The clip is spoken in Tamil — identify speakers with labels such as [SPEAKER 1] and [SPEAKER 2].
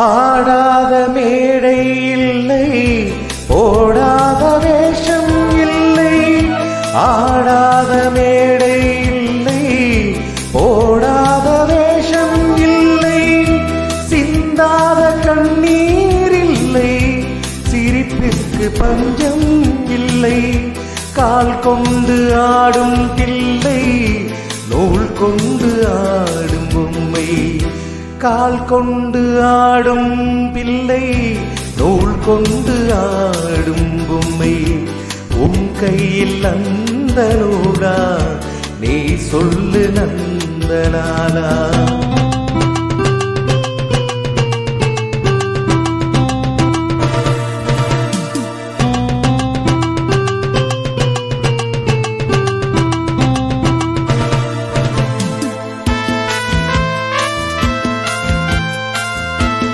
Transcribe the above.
[SPEAKER 1] ஆடாத மேடை இல்லை, போடாத வேஷம் இல்லை. ஆடாத மேடை இல்லை, போடாத வேஷம் இல்லை. சிந்தாத கண்ணீர் இல்லை, சிரிப்பிற்கு பஞ்சம் இல்லை. கால் கொண்டு ஆடும் பிள்ளை, நூல் கொண்டு ஆடும் பொம்மை. கால் கொண்டு ஆடும் பிள்ளை, நூல் கொண்டு ஆடும் பொம்மை. உன் கையில் அந்த நூலா, நீ சொல்லு நந்தலாலா.